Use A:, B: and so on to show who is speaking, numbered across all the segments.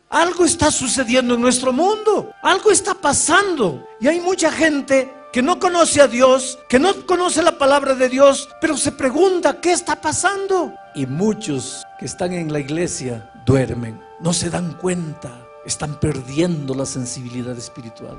A: Algo está sucediendo en nuestro mundo, algo está pasando. Y hay mucha gente que no conoce a Dios, que no conoce la palabra de Dios, pero se pregunta, ¿qué está pasando? Y muchos que están en la iglesia duermen, no se dan cuenta, están perdiendo la sensibilidad espiritual.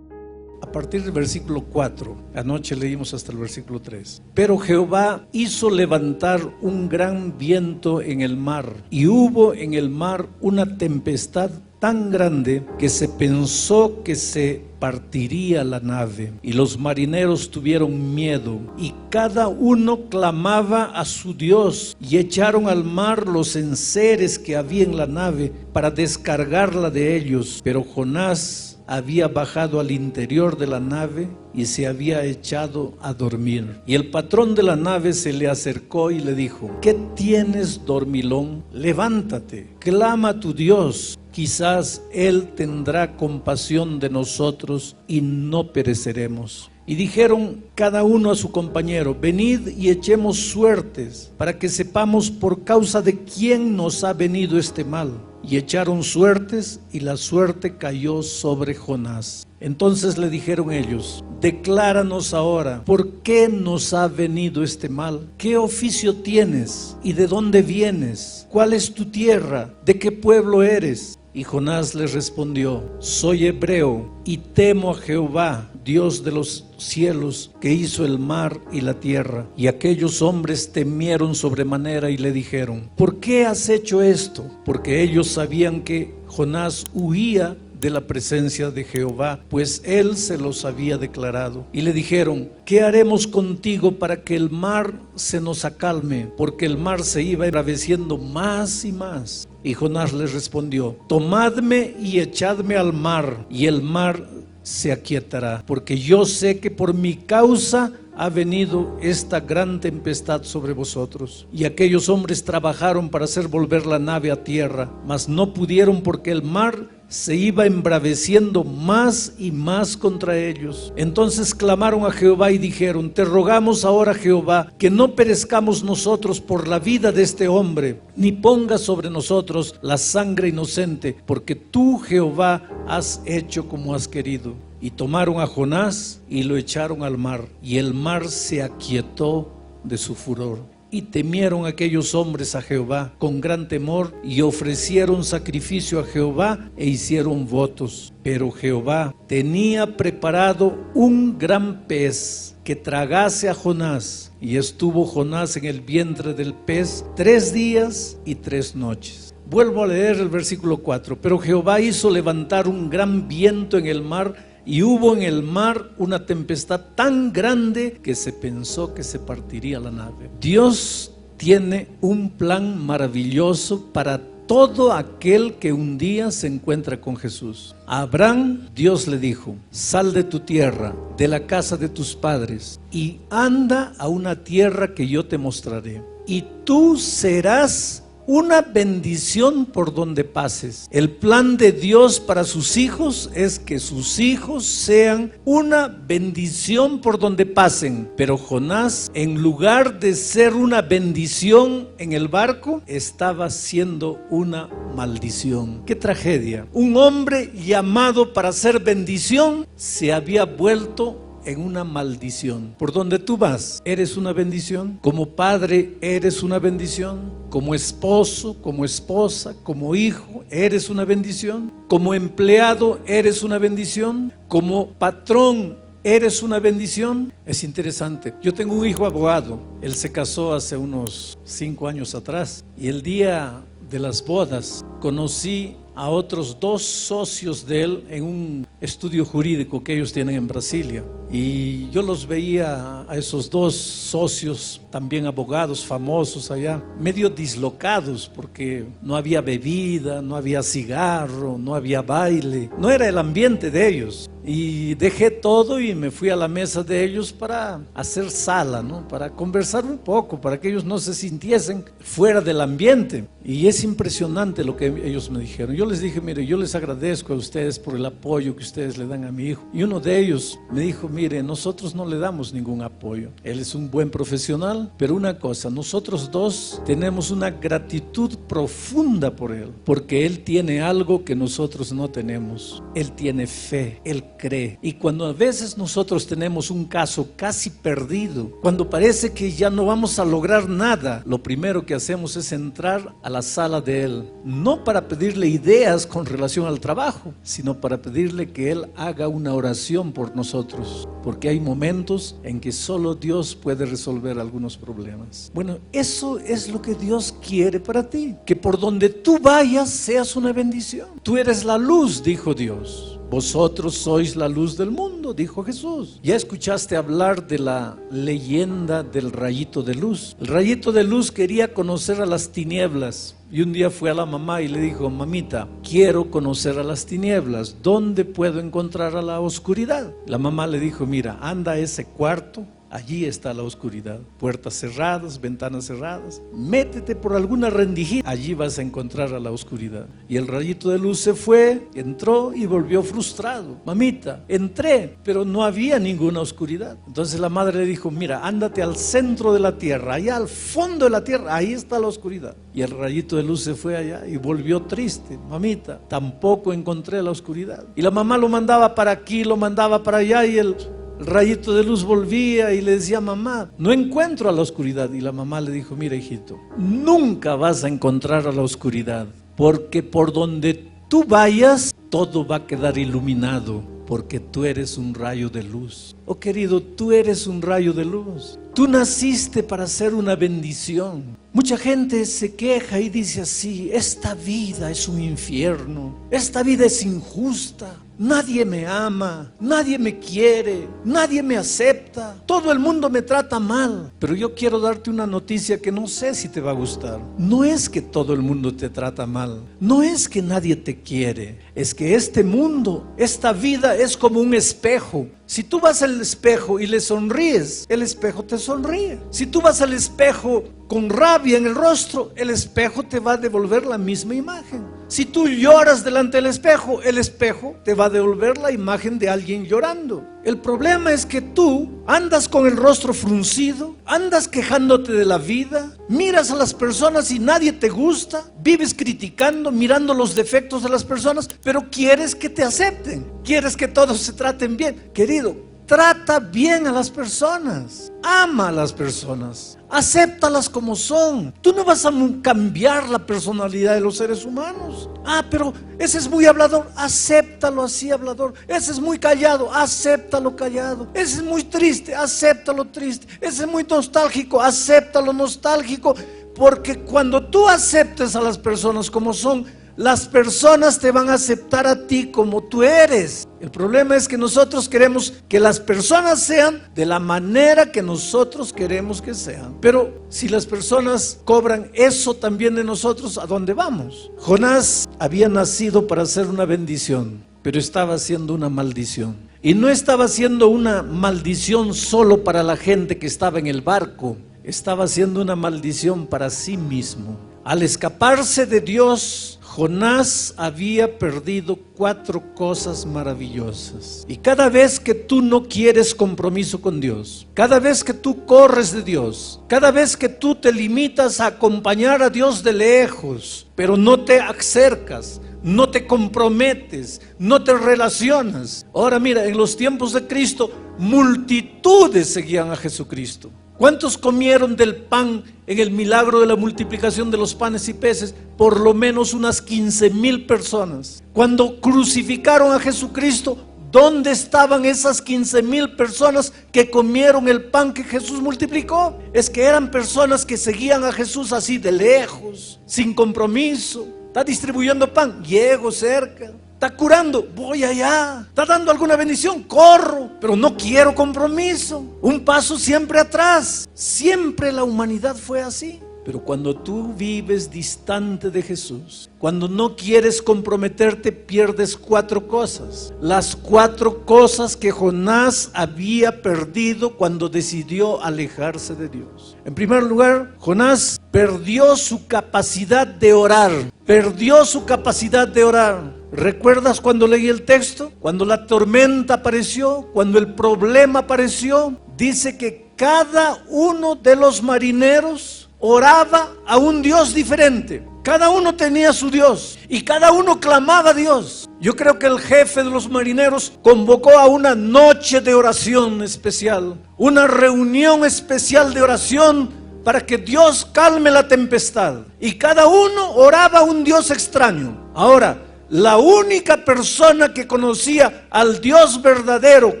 A: A partir del versículo 4, anoche leímos hasta el versículo 3. Pero Jehová hizo levantar un gran viento en el mar, y hubo en el mar una tempestad tan grande que se pensó que se partiría la nave, y los marineros tuvieron miedo, y cada uno clamaba a su Dios, y echaron al mar los enseres que había en la nave para descargarla de ellos. Pero Jonás había bajado al interior de la nave y se había echado a dormir. Y el patrón de la nave se le acercó y le dijo: ¿qué tienes, dormilón? Levántate, clama a tu Dios, quizás Él tendrá compasión de nosotros y no pereceremos. Y dijeron cada uno a su compañero: venid y echemos suertes, para que sepamos por causa de quién nos ha venido este mal. Y echaron suertes, y la suerte cayó sobre Jonás. Entonces le dijeron ellos: decláranos ahora, ¿por qué nos ha venido este mal? ¿Qué oficio tienes? ¿Y de dónde vienes? ¿Cuál es tu tierra? ¿De qué pueblo eres? Y Jonás les respondió: soy hebreo y temo a Jehová, Dios de los cielos, que hizo el mar y la tierra. Y aquellos hombres temieron sobremanera y le dijeron: ¿por qué has hecho esto? Porque ellos sabían que Jonás huía de la presencia de Jehová, pues él se los había declarado. Y le dijeron: ¿qué haremos contigo para que el mar se nos acalme? Porque el mar se iba embraveciendo más y más. Y Jonás les respondió: tomadme y echadme al mar, y el mar se aquietará, porque yo sé que por mi causa ha venido esta gran tempestad sobre vosotros. Y aquellos hombres trabajaron para hacer volver la nave a tierra, mas no pudieron, porque el mar se iba embraveciendo más y más contra ellos. Entonces clamaron a Jehová y dijeron: te rogamos ahora, Jehová, que no perezcamos nosotros por la vida de este hombre, ni pongas sobre nosotros la sangre inocente, porque tú, Jehová, has hecho como has querido. Y tomaron a Jonás y lo echaron al mar, y el mar se aquietó de su furor. Y temieron aquellos hombres a Jehová con gran temor, y ofrecieron sacrificio a Jehová e hicieron votos. Pero Jehová tenía preparado un gran pez que tragase a Jonás, y estuvo Jonás en el vientre del pez 3 días y 3 noches. Vuelvo a leer el versículo 4. Pero Jehová hizo levantar un gran viento en el mar, y hubo en el mar una tempestad tan grande que se pensó que se partiría la nave. Dios tiene un plan maravilloso para todo aquel que un día se encuentra con Jesús. A Abraham, Dios le dijo: sal de tu tierra, de la casa de tus padres, y anda a una tierra que yo te mostraré. Y tú serás una bendición por donde pases. El plan de Dios para sus hijos es que sus hijos sean una bendición por donde pasen. Pero Jonás, en lugar de ser una bendición en el barco, estaba siendo una maldición. ¡Qué tragedia! Un hombre llamado para ser bendición se había vuelto en una maldición. Por donde tú vas, eres una bendición. Como padre, eres una bendición. Como esposo, como esposa, como hijo, eres una bendición. Como empleado, eres una bendición. Como patrón, eres una bendición. Es interesante. Yo tengo un hijo abogado. Él se casó hace unos 5 años atrás, y el día de las bodas conocí a otros 2 socios de él en un estudio jurídico que ellos tienen en Brasilia. Y yo los veía a esos 2 socios, también abogados famosos allá, medio dislocados, porque no había bebida, no había cigarro, no había baile, no era el ambiente de ellos. Y dejé todo y me fui a la mesa de ellos para hacer sala, ¿no? Para conversar un poco, para que ellos no se sintiesen fuera del ambiente. Y es impresionante lo que ellos me dijeron. Yo les dije, mire, yo les agradezco a ustedes por el apoyo que ustedes le dan a mi hijo. Y uno de ellos me dijo, mire, nosotros no le damos ningún apoyo. Él es un buen profesional, pero una cosa, nosotros dos tenemos una gratitud profunda por él, porque él tiene algo que nosotros no tenemos. Él tiene fe, él cree. Y cuando a veces nosotros tenemos un caso casi perdido, cuando parece que ya no vamos a lograr nada, lo primero que hacemos es entrar a la sala de él, no para pedirle ideas con relación al trabajo, sino para pedirle que él haga una oración por nosotros, porque hay momentos en que solo Dios puede resolver algunos problemas. Bueno, eso es lo que Dios quiere para ti, que por donde tú vayas seas una bendición. Tú eres la luz, dijo Dios. Vosotros sois la luz del mundo, dijo Jesús. Ya escuchaste hablar de la leyenda del rayito de luz. El rayito de luz quería conocer a las tinieblas. Y un día fue a la mamá y le dijo, mamita, quiero conocer a las tinieblas. ¿Dónde puedo encontrar a la oscuridad? La mamá le dijo, mira, anda a ese cuarto. Allí está la oscuridad, puertas cerradas, ventanas cerradas. Métete por alguna rendijita, allí vas a encontrar a la oscuridad. Y el rayito de luz se fue, entró y volvió frustrado. Mamita, entré, pero no había ninguna oscuridad. Entonces la madre le dijo, mira, ándate al centro de la tierra, allá al fondo de la tierra, ahí está la oscuridad. Y el rayito de luz se fue allá y volvió triste. Mamita, tampoco encontré la oscuridad. Y la mamá lo mandaba para aquí, lo mandaba para allá y el rayito de luz volvía y le decía, mamá, no encuentro a la oscuridad. Y la mamá le dijo, mira hijito, nunca vas a encontrar a la oscuridad, porque por donde tú vayas, todo va a quedar iluminado, porque tú eres un rayo de luz. Oh querido, tú eres un rayo de luz. Tú naciste para ser una bendición. Mucha gente se queja y dice así, esta vida es un infierno, esta vida es injusta. Nadie me ama, nadie me quiere, nadie me acepta, todo el mundo me trata mal. Pero yo quiero darte una noticia que no sé si te va a gustar. No es que todo el mundo te trata mal, no es que nadie te quiere, es que este mundo, esta vida es como un espejo. Si tú vas al espejo y le sonríes, el espejo te sonríe. Si tú vas al espejo con rabia en el rostro, el espejo te va a devolver la misma imagen. Si tú lloras delante del espejo, el espejo te va a devolver la imagen de alguien llorando. El problema es que tú andas con el rostro fruncido, andas quejándote de la vida, miras a las personas y nadie te gusta, vives criticando, mirando los defectos de las personas, pero quieres que te acepten, quieres que todos se traten bien. Querido, trata bien a las personas, ama a las personas, acéptalas como son. Tú no vas a cambiar la personalidad de los seres humanos. Pero ese es muy hablador, acéptalo así hablador. Ese es muy callado, acéptalo callado. Ese es muy triste, acéptalo triste. Ese es muy nostálgico, acéptalo nostálgico. Porque cuando tú aceptes a las personas como son, las personas te van a aceptar a ti como tú eres. El problema es que nosotros queremos que las personas sean de la manera que nosotros queremos que sean. Pero si las personas cobran eso también de nosotros, ¿a dónde vamos? Jonás había nacido para ser una bendición, pero estaba haciendo una maldición. Y no estaba haciendo una maldición solo para la gente que estaba en el barco, estaba haciendo una maldición para sí mismo. Al escaparse de Dios, Jonás había perdido 4 cosas maravillosas. Y cada vez que tú no quieres compromiso con Dios, cada vez que tú corres de Dios, cada vez que tú te limitas a acompañar a Dios de lejos, pero no te acercas, no te comprometes, no te relacionas. Ahora mira, en los tiempos de Cristo, multitudes seguían a Jesucristo. ¿Cuántos comieron del pan en el milagro de la multiplicación de los panes y peces? Por lo menos unas 15,000 personas. Cuando crucificaron a Jesucristo, ¿dónde estaban esas 15,000 personas que comieron el pan que Jesús multiplicó? Es que eran personas que seguían a Jesús así de lejos, sin compromiso. Está distribuyendo pan, llego cerca. Está curando, voy allá. Está dando alguna bendición, corro, pero no quiero compromiso. Un paso siempre atrás. Siempre la humanidad fue así. Pero cuando tú vives distante de Jesús, cuando no quieres comprometerte, pierdes 4 cosas. Las 4 cosas que Jonás había perdido cuando decidió alejarse de Dios. En primer lugar, Jonás perdió su capacidad de orar. Perdió su capacidad de orar. ¿Recuerdas cuando leí el texto? Cuando la tormenta apareció, cuando el problema apareció, dice que cada uno de los marineros oraba a un Dios diferente. Cada uno tenía su Dios y cada uno clamaba a Dios. Yo creo que el jefe de los marineros convocó a una noche de oración especial, una reunión especial de oración para que Dios calme la tempestad. Y cada uno oraba a un Dios extraño. Ahora, la única persona que conocía al Dios verdadero,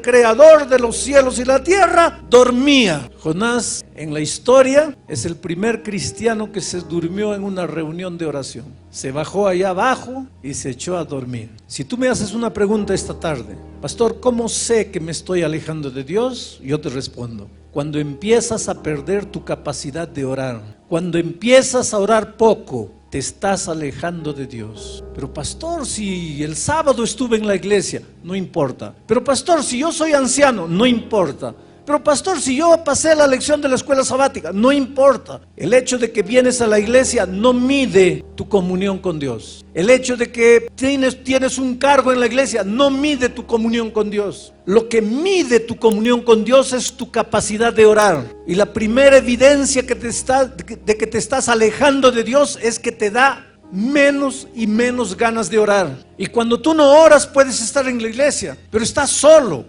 A: creador de los cielos y la tierra, dormía. Jonás, en la historia, es el primer cristiano que se durmió en una reunión de oración. Se bajó allá abajo y se echó a dormir. Si tú me haces una pregunta esta tarde, pastor, ¿cómo sé que me estoy alejando de Dios? Yo te respondo: cuando empiezas a perder tu capacidad de orar, cuando empiezas a orar poco, te estás alejando de Dios. Pero pastor, si el sábado estuve en la iglesia, no importa. Pero pastor, si yo soy anciano, no importa. Pero pastor, si yo pasé la lección de la escuela sabática, no importa. El hecho de que vienes a la iglesia no mide tu comunión con Dios. El hecho de que tienes un cargo en la iglesia no mide tu comunión con Dios. Lo que mide tu comunión con Dios es tu capacidad de orar. Y la primera evidencia de que te estás alejando de Dios es que te da menos y menos ganas de orar. Y cuando tú no oras, puedes estar en la iglesia, pero estás solo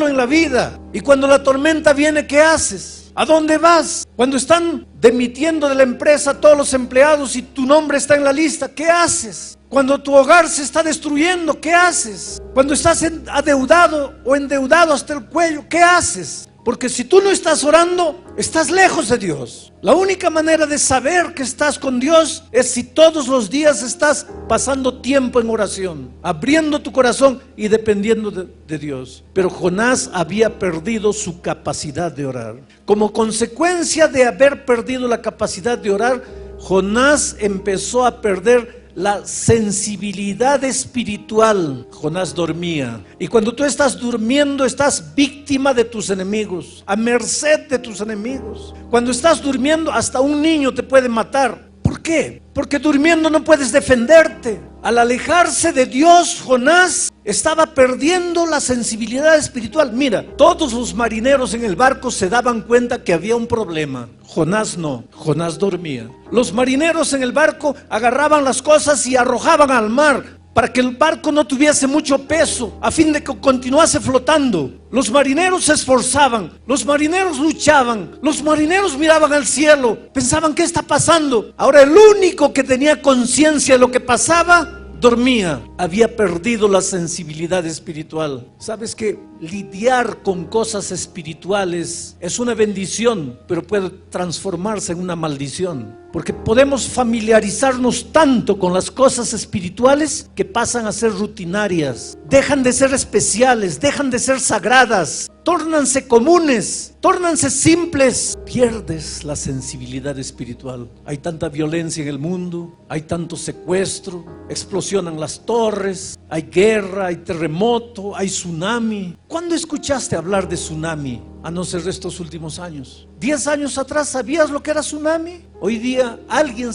A: en la vida. Y cuando la tormenta viene, ¿qué haces? ¿A dónde vas? Cuando están demitiendo de la empresa a todos los empleados y tu nombre está en la lista, ¿qué haces? Cuando tu hogar se está destruyendo, ¿qué haces? Cuando estás adeudado o endeudado hasta el cuello, ¿qué haces? Porque si tú no estás orando, estás lejos de Dios. La única manera de saber que estás con Dios es si todos los días estás pasando tiempo en oración, abriendo tu corazón y dependiendo de Dios. Pero Jonás había perdido su capacidad de orar. Como consecuencia de haber perdido la capacidad de orar, Jonás empezó a perder la sensibilidad espiritual. Jonás dormía. Y cuando tú estás durmiendo, estás víctima de tus enemigos, a merced de tus enemigos. Cuando estás durmiendo, hasta un niño te puede matar. ¿Por qué? Porque durmiendo no puedes defenderte. Al alejarse de Dios, Jonás estaba perdiendo la sensibilidad espiritual. Mira, todos los marineros en el barco se daban cuenta que había un problema. Jonás no, Jonás dormía. Los marineros en el barco agarraban las cosas y arrojaban al mar para que el barco no tuviese mucho peso, a fin de que continuase flotando. Los marineros se esforzaban, los marineros luchaban, los marineros miraban al cielo, pensaban, ¿qué está pasando? Ahora el único que tenía conciencia de lo que pasaba, dormía. Había perdido la sensibilidad espiritual. ¿Sabes que lidiar con cosas espirituales es una bendición, pero puede transformarse en una maldición? Porque podemos familiarizarnos tanto con las cosas espirituales que pasan a ser rutinarias, dejan de ser especiales, dejan de ser sagradas, tórnanse comunes, tórnanse simples. Pierdes la sensibilidad espiritual. Hay tanta violencia en el mundo, hay tanto secuestro, explosionan las torres, hay guerra, hay terremoto, hay tsunami. ¿Cuándo escuchaste hablar de tsunami? A no ser de estos últimos años. 10 años atrás, ¿sabías lo que era tsunami? Hoy día, ¿alguien no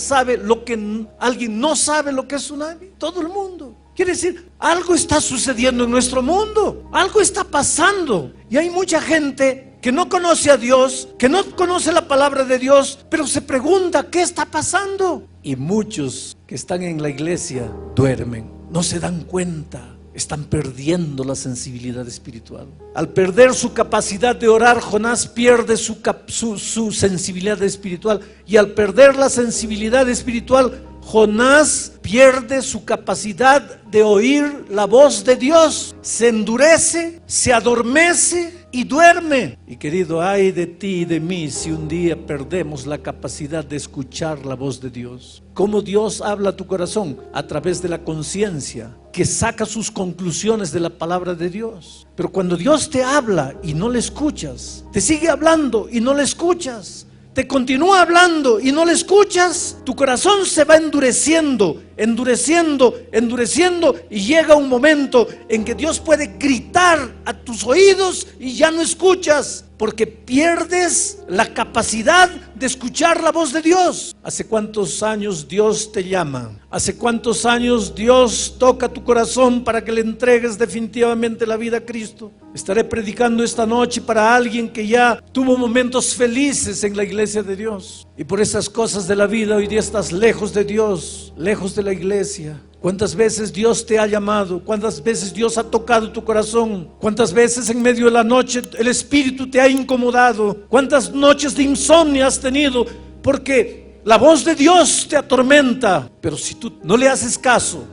A: sabe lo que es tsunami? Todo el mundo. Quiere decir, algo está sucediendo en nuestro mundo. Algo está pasando. Y hay mucha gente que no conoce a Dios, que no conoce la palabra de Dios, pero se pregunta, ¿qué está pasando? Y muchos que están en la iglesia duermen, no se dan cuenta. Están perdiendo la sensibilidad espiritual. Al perder su capacidad de orar, Jonás pierde su sensibilidad espiritual. Y al perder la sensibilidad espiritual, Jonás pierde su capacidad de oír la voz de Dios. Se endurece, se adormece y duerme. Y querido, ay de ti y de mí si un día perdemos la capacidad de escuchar la voz de Dios. ¿Cómo Dios habla a tu corazón? A través de la conciencia, que saca sus conclusiones de la palabra de Dios. Pero cuando Dios te habla y no le escuchas, te sigue hablando y no le escuchas, te continúa hablando y no le escuchas, tu corazón se va endureciendo, y llega un momento en que Dios puede gritar a tus oídos y ya no escuchas, porque pierdes la capacidad de escuchar la voz de Dios. ¿Hace cuántos años Dios te llama? ¿Hace cuántos años Dios toca tu corazón para que le entregues definitivamente la vida a Cristo? Estaré predicando esta noche para alguien que ya tuvo momentos felices en la iglesia de Dios, y por esas cosas de la vida hoy día estás lejos de Dios, lejos de la iglesia. ¿Cuántas veces Dios te ha llamado? ¿Cuántas veces Dios ha tocado tu corazón? ¿Cuántas veces en medio de la noche el Espíritu te ha incomodado? ¿Cuántas noches de insomnio has tenido? Porque la voz de Dios te atormenta. Pero si tú no le haces caso,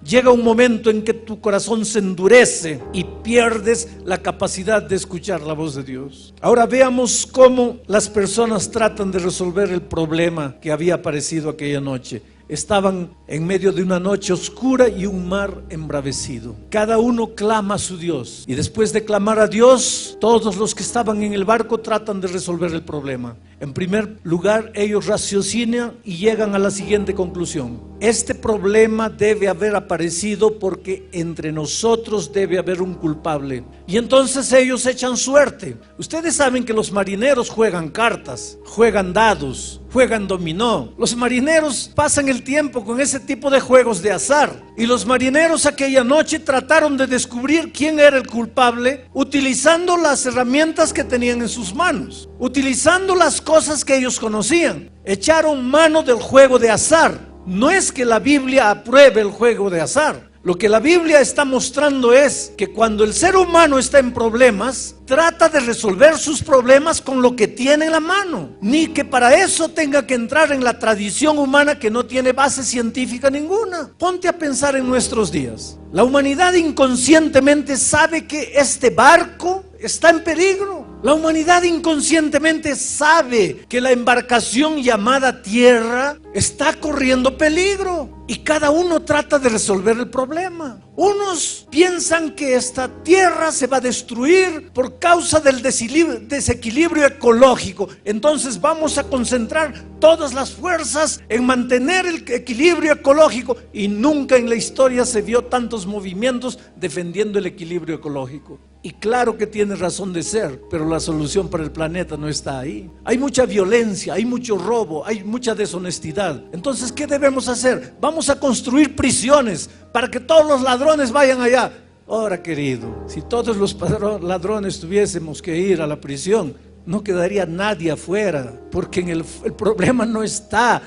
A: llega un momento en que tu corazón se endurece y pierdes la capacidad de escuchar la voz de Dios. Ahora veamos cómo las personas tratan de resolver el problema que había aparecido aquella noche. Estaban en medio de una noche oscura y un mar embravecido. Cada uno clama a su Dios, y después de clamar a Dios, todos los que estaban en el barco tratan de resolver el problema. En primer lugar, ellos raciocinan y llegan a la siguiente conclusión: este problema debe haber aparecido porque entre nosotros debe haber un culpable. Y entonces ellos echan suerte. Ustedes saben que los marineros juegan cartas, juegan dados, juegan dominó. Los marineros pasan el tiempo con ese tipo de juegos de azar. Y los marineros aquella noche trataron de descubrir quién era el culpable, utilizando las herramientas que tenían en sus manos, utilizando las cosas que ellos conocían. Echaron mano del juego de azar. No es que la Biblia apruebe el juego de azar. Lo que la Biblia está mostrando es que cuando el ser humano está en problemas, trata de resolver sus problemas con lo que tiene en la mano. Ni que para eso tenga que entrar en la tradición humana que no tiene base científica ninguna. Ponte a pensar en nuestros días. La humanidad inconscientemente sabe que este barco está en peligro. La humanidad inconscientemente sabe que la embarcación llamada tierra está corriendo peligro, y cada uno trata de resolver el problema. Unos piensan que esta tierra se va a destruir por causa del desequilibrio ecológico. Entonces vamos a concentrar todas las fuerzas en mantener el equilibrio ecológico, y nunca en la historia se vio tantos movimientos defendiendo el equilibrio ecológico. Y claro que tiene razón de ser, pero la solución para el planeta no está ahí. Hay mucha violencia, hay mucho robo, hay mucha deshonestidad. Entonces, ¿qué debemos hacer? Vamos a construir prisiones para que todos los ladrones vayan allá. Ahora, querido, si todos los ladrones tuviésemos que ir a la prisión, no quedaría nadie afuera, porque el problema no está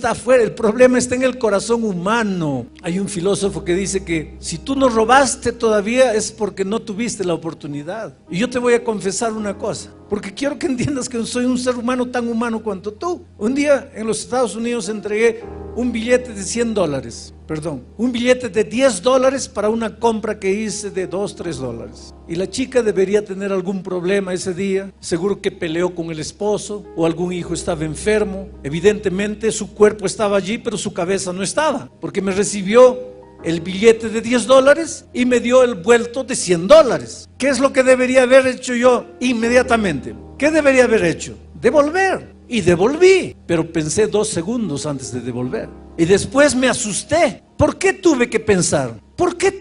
A: afuera, el problema está en el corazón humano. Hay un filósofo que dice que si tú no robaste todavía es porque no tuviste la oportunidad. Y yo te voy a confesar una cosa, porque quiero que entiendas que soy un ser humano tan humano cuanto tú. Un día en los Estados Unidos entregué un billete de un billete de $10 para una compra que hice de $2-3. Y la chica debería tener algún problema ese día. Seguro que peleó con el esposo, o algún hijo estaba enfermo. Evidentemente su cuerpo estaba allí, pero su cabeza no estaba, porque me recibió el billete de $10 y me dio el vuelto de $100. ¿Qué es lo que debería haber hecho yo inmediatamente? ¿Qué debería haber hecho? Devolver. Y devolví, pero pensé 2 segundos antes de devolver. Y después me asusté. ¿Por qué tuve que pensar? ¿Por qué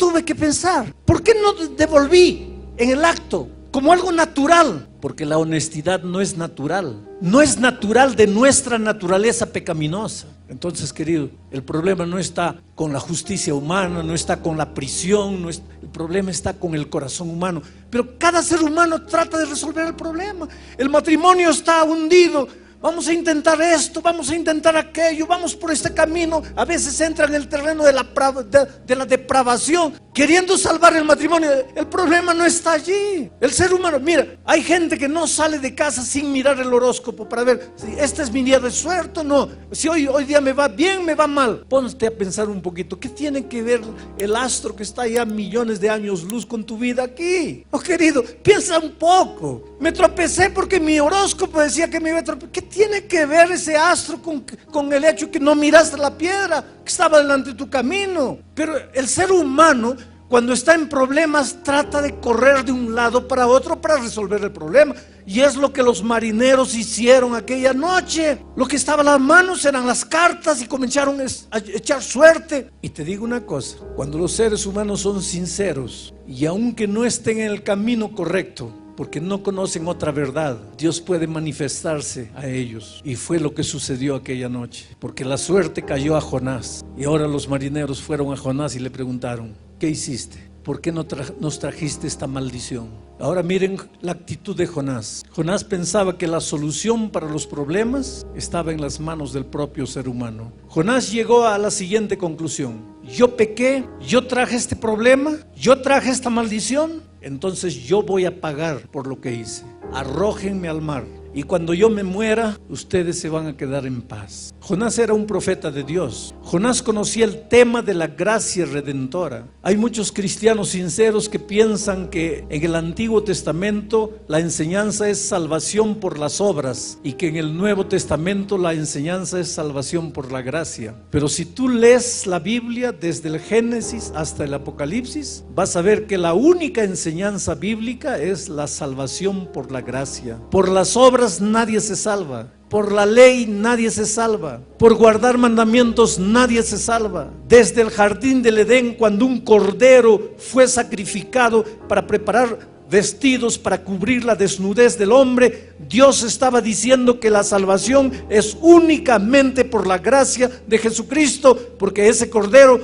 A: no devolví en el acto como algo natural? Porque la honestidad no es natural. No es natural de nuestra naturaleza pecaminosa. Entonces, querido, el problema no está con la justicia humana, no está con la prisión, el problema está con el corazón humano. Pero cada ser humano trata de resolver el problema. El matrimonio está hundido. Vamos a intentar esto, vamos a intentar aquello, vamos por este camino. A veces entra en el terreno de la depravación, queriendo salvar el matrimonio. El problema no está allí. El ser humano, mira, hay gente que no sale de casa sin mirar el horóscopo para ver si este es mi día de suerte o no, si hoy día me va bien, me va mal. Ponte a pensar un poquito, ¿qué tiene que ver el astro que está allá millones de años luz con tu vida aquí? Oh, querido, piensa un poco. Me tropecé porque mi horóscopo decía que me iba a tropezar. ¿Qué tiene que ver ese astro con el hecho que no miraste la piedra que estaba delante de tu camino? Pero el ser humano, cuando está en problemas, trata de correr de un lado para otro para resolver el problema. Y es lo que los marineros hicieron aquella noche. Lo que estaba en las manos eran las cartas y comenzaron a echar suerte. Y te digo una cosa, cuando los seres humanos son sinceros y aunque no estén en el camino correcto, porque no conocen otra verdad, Dios puede manifestarse a ellos. Y fue lo que sucedió aquella noche, porque la suerte cayó a Jonás. Y ahora los marineros fueron a Jonás y le preguntaron: ¿qué hiciste? ¿Por qué nos trajiste esta maldición? Ahora miren la actitud de Jonás. Jonás pensaba que la solución para los problemas estaba en las manos del propio ser humano. Jonás llegó a la siguiente conclusión: yo pequé, yo traje este problema, yo traje esta maldición, entonces yo voy a pagar por lo que hice. Arrójenme al mar, y cuando yo me muera, ustedes se van a quedar en paz. Jonás era un profeta de Dios. Jonás conocía el tema de la gracia redentora. Hay muchos cristianos sinceros que piensan que en el Antiguo Testamento la enseñanza es salvación por las obras y que en el Nuevo Testamento la enseñanza es salvación por la gracia. Pero si tú lees la Biblia desde el Génesis hasta el Apocalipsis, vas a ver que la única enseñanza bíblica es la salvación por la gracia. Por las obras nadie se salva. Por la ley nadie se salva. Por guardar mandamientos nadie se salva. Desde el jardín del Edén, cuando un cordero fue sacrificado para preparar vestidos para cubrir la desnudez del hombre, Dios estaba diciendo que la salvación es únicamente por la gracia de Jesucristo, porque ese cordero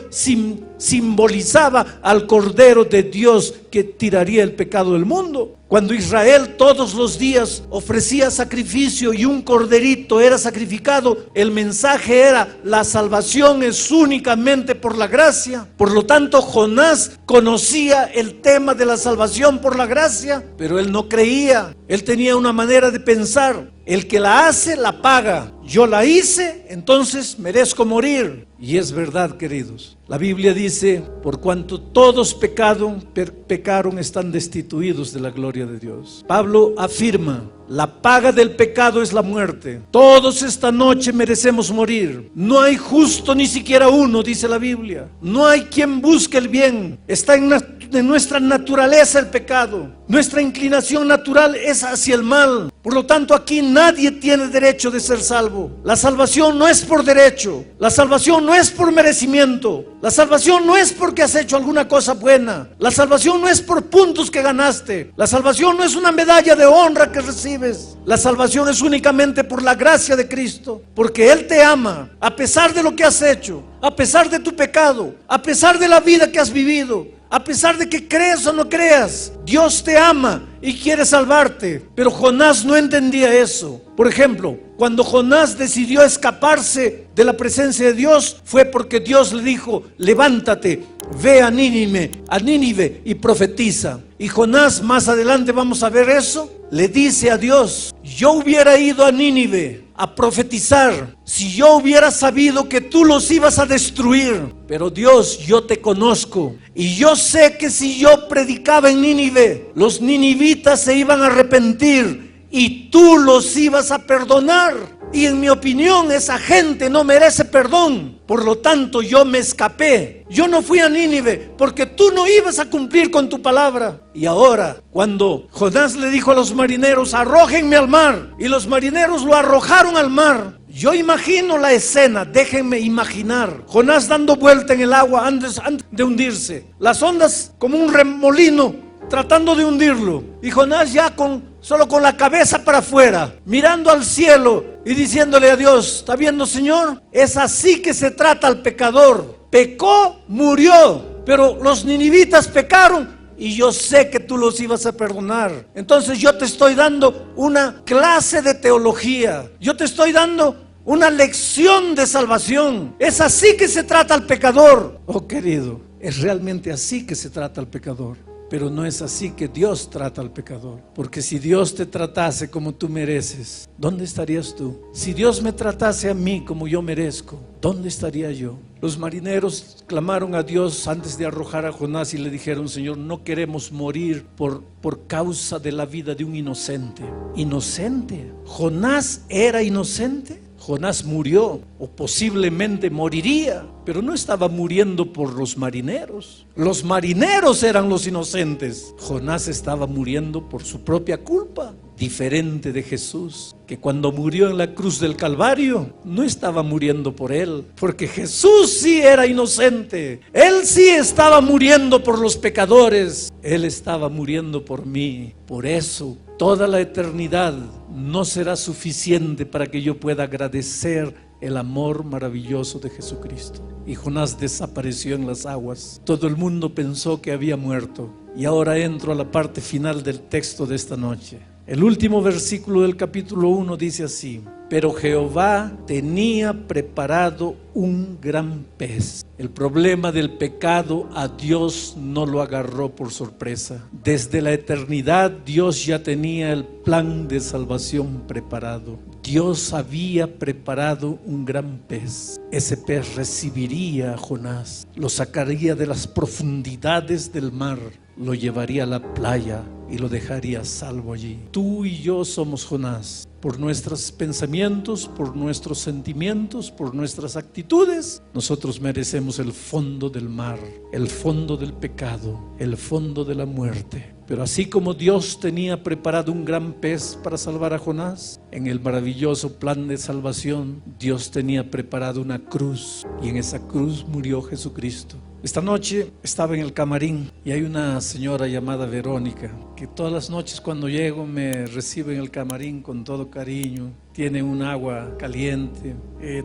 A: simbolizaba al cordero de Dios que tiraría el pecado del mundo. Cuando Israel todos los días ofrecía sacrificio y un corderito era sacrificado, el mensaje era: la salvación es únicamente por la gracia. Por lo tanto, Jonás conocía el tema de la salvación por la gracia, pero él no creía. Él tenía una manera de pensar: el que la hace, la paga. Yo la hice, entonces merezco morir. Y es verdad, queridos. La Biblia dice: por cuanto todos pecaron, están destituidos de la gloria de Dios. Pablo afirma: la paga del pecado es la muerte. Todos esta noche merecemos morir. No hay justo ni siquiera uno, dice la Biblia. No hay quien busque el bien. Está en nuestra naturaleza el pecado. Nuestra inclinación natural es hacia el mal. Por lo tanto, aquí nadie tiene derecho de ser salvo. La salvación no es por derecho. La salvación no es por merecimiento. La salvación no es porque has hecho alguna cosa buena. La salvación no es por puntos que ganaste. La salvación no es una medalla de honra que recibes. La salvación es únicamente por la gracia de Cristo, porque Él te ama a pesar de lo que has hecho, a pesar de tu pecado, a pesar de la vida que has vivido, a pesar de que creas o no creas. Dios te ama y quiere salvarte. Pero Jonás no entendía eso. Por ejemplo, cuando Jonás decidió escaparse de la presencia de Dios, fue porque Dios le dijo: levántate, ve a Nínive y profetiza. Y Jonás, más adelante vamos a ver eso, le dice a Dios: yo hubiera ido a Nínive a profetizar si yo hubiera sabido que tú los ibas a destruir. Pero Dios, yo te conozco y yo sé que si yo predicaba en Nínive, los ninivitas se iban a arrepentir y tú los ibas a perdonar. Y en mi opinión, esa gente no merece perdón. Por lo tanto, yo me escapé. Yo no fui a Nínive porque tú no ibas a cumplir con tu palabra. Y ahora, cuando Jonás le dijo a los marineros: arrójenme al mar, y los marineros lo arrojaron al mar, yo imagino la escena. Déjenme imaginar Jonás dando vuelta en el agua antes de hundirse, las ondas como un remolino tratando de hundirlo, y Jonás ya solo con la cabeza para afuera, mirando al cielo y diciéndole a Dios: ¿está viendo, Señor? Es así que se trata al pecador. Pecó, murió, pero los ninivitas pecaron y yo sé que tú los ibas a perdonar. Entonces yo te estoy dando una clase de teología. Yo te estoy dando una lección de salvación. Es así que se trata al pecador. Oh, querido, es realmente así que se trata al pecador. Pero no es así que Dios trata al pecador. Porque si Dios te tratase como tú mereces, ¿dónde estarías tú? Si Dios me tratase a mí como yo merezco, ¿dónde estaría yo? Los marineros clamaron a Dios antes de arrojar a Jonás y le dijeron: Señor, no queremos morir por causa de la vida de un inocente. ¿Inocente? ¿Jonás era inocente? Jonás murió, o posiblemente moriría, pero no estaba muriendo por los marineros. Los marineros eran los inocentes. Jonás estaba muriendo por su propia culpa. Diferente de Jesús, que cuando murió en la cruz del Calvario, no estaba muriendo por él, porque Jesús sí era inocente. Él sí estaba muriendo por los pecadores. Él estaba muriendo por mí. Por eso, toda la eternidad no será suficiente para que yo pueda agradecer el amor maravilloso de Jesucristo. Y Jonás desapareció en las aguas. Todo el mundo pensó que había muerto. Y ahora entro a la parte final del texto de esta noche. El último versículo del capítulo 1 dice así: pero Jehová tenía preparado un gran pez. El problema del pecado a Dios no lo agarró por sorpresa. Desde la eternidad Dios ya tenía el plan de salvación preparado. Dios había preparado un gran pez. Ese pez recibiría a Jonás, lo sacaría de las profundidades del mar, lo llevaría a la playa y lo dejaría salvo allí. Tú y yo somos Jonás. Por nuestros pensamientos, por nuestros sentimientos, por nuestras actitudes, nosotros merecemos el fondo del mar, el fondo del pecado, el fondo de la muerte. Pero así como Dios tenía preparado un gran pez para salvar a Jonás, en el maravilloso plan de salvación, Dios tenía preparado una cruz, y en esa cruz murió Jesucristo. Esta noche estaba en el camarín y hay una señora llamada Verónica que todas las noches cuando llego me recibe en el camarín con todo cariño. Tiene un agua caliente,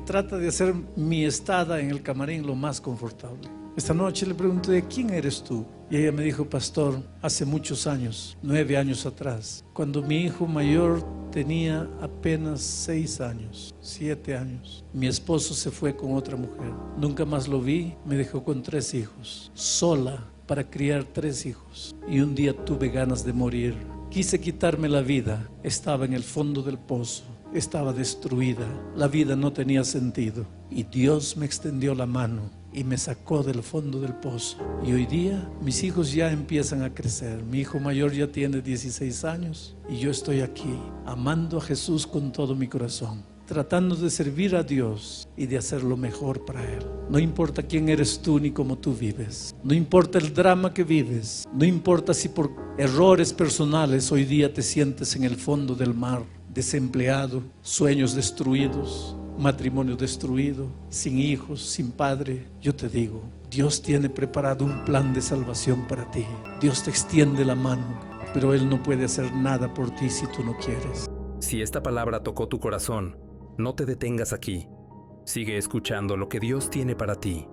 A: trata de hacer mi estada en el camarín lo más confortable. Esta noche le pregunté: ¿quién eres tú? Y ella me dijo: pastor, hace muchos años, 9 años atrás, cuando mi hijo mayor tenía apenas 6 años, 7 años, mi esposo se fue con otra mujer. Nunca más lo vi, me dejó con 3 hijos, sola para criar 3 hijos. Y un día tuve ganas de morir. Quise quitarme la vida, estaba en el fondo del pozo, estaba destruida, la vida no tenía sentido. Y Dios me extendió la mano y me sacó del fondo del pozo. Y hoy día mis hijos ya empiezan a crecer. Mi hijo mayor ya tiene 16 años y yo estoy aquí amando a Jesús con todo mi corazón, tratando de servir a Dios y de hacer lo mejor para Él. No importa quién eres tú ni cómo tú vives, no importa el drama que vives, no importa si por errores personales hoy día te sientes en el fondo del mar, desempleado, sueños destruidos, matrimonio destruido, sin hijos, sin padre. Yo te digo, Dios tiene preparado un plan de salvación para ti. Dios te extiende la mano, pero Él no puede hacer nada por ti si tú no quieres.
B: Si esta palabra tocó tu corazón, no te detengas aquí. Sigue escuchando lo que Dios tiene para ti.